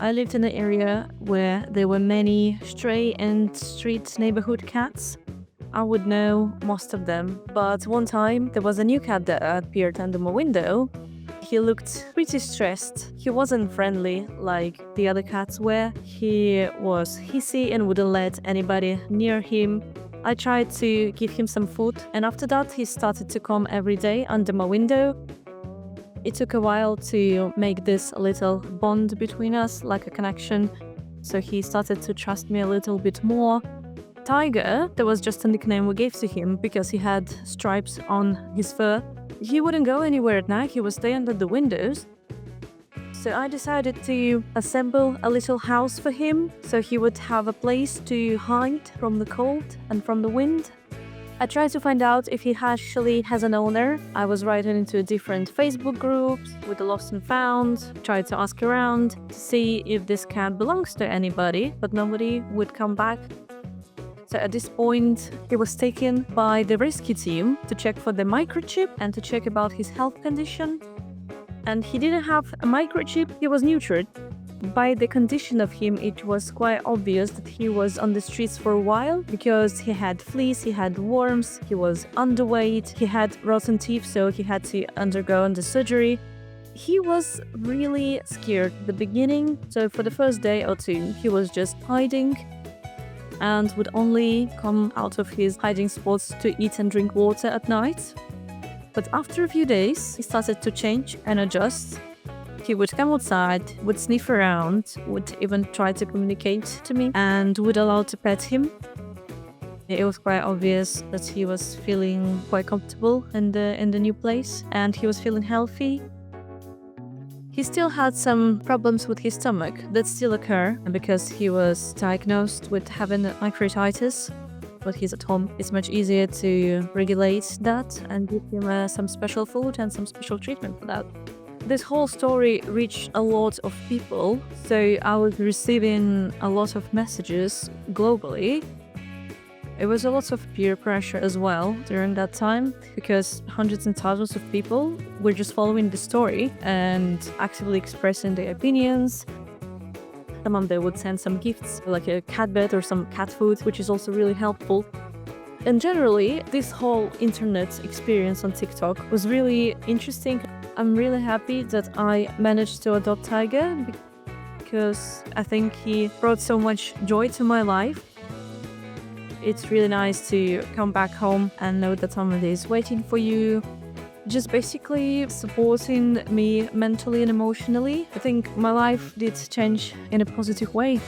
I lived in an area where there were many stray and street neighborhood cats. I would know most of them, but one time there was a new cat that appeared under my window. He looked pretty stressed. He wasn't friendly like the other cats were. He was hissy and wouldn't let anybody near him. I tried to give him some food, and after that he started to come every day under my window. It took a while to make this little bond between us, like a connection, so he started to trust me a little bit more. Tiger, that was just a nickname we gave to him because he had stripes on his fur. He wouldn't go anywhere at night, he would stay under the windows. So I decided to assemble a little house for him so he would have a place to hide from the cold and from the wind. I tried to find out if he actually has an owner. I was writing into different Facebook groups with the lost and found, tried to ask around to see if this cat belongs to anybody, but nobody would come back. So at this point, he was taken by the rescue team to check for the microchip and to check about his health condition. And he didn't have a microchip, he was neutered. By the condition of him, it was quite obvious that he was on the streets for a while because he had fleas, he had worms, he was underweight, he had rotten teeth, so he had to undergo the surgery. He was really scared at the beginning, so for the first day or two, he was just hiding and would only come out of his hiding spots to eat and drink water at night. But after a few days, he started to change and adjust. He would come outside, would sniff around, would even try to communicate to me, and would allow to pet him. It was quite obvious that he was feeling quite comfortable in the new place, and he was feeling healthy. He still had some problems with his stomach that still occur because he was diagnosed with having pancreatitis. But he's at home, it's much easier to regulate that and give him some special food and some special treatment for that. This whole story reached a lot of people, so I was receiving a lot of messages globally. It was a lot of peer pressure as well during that time because hundreds and thousands of people were just following the story and actively expressing their opinions. Some of them would send some gifts like a cat bed or some cat food, which is also really helpful. And generally, this whole internet experience on TikTok was really interesting. I'm really happy that I managed to adopt Tiger because I think he brought so much joy to my life. It's really nice to come back home and know that somebody is waiting for you, just basically supporting me mentally and emotionally. I think my life did change in a positive way.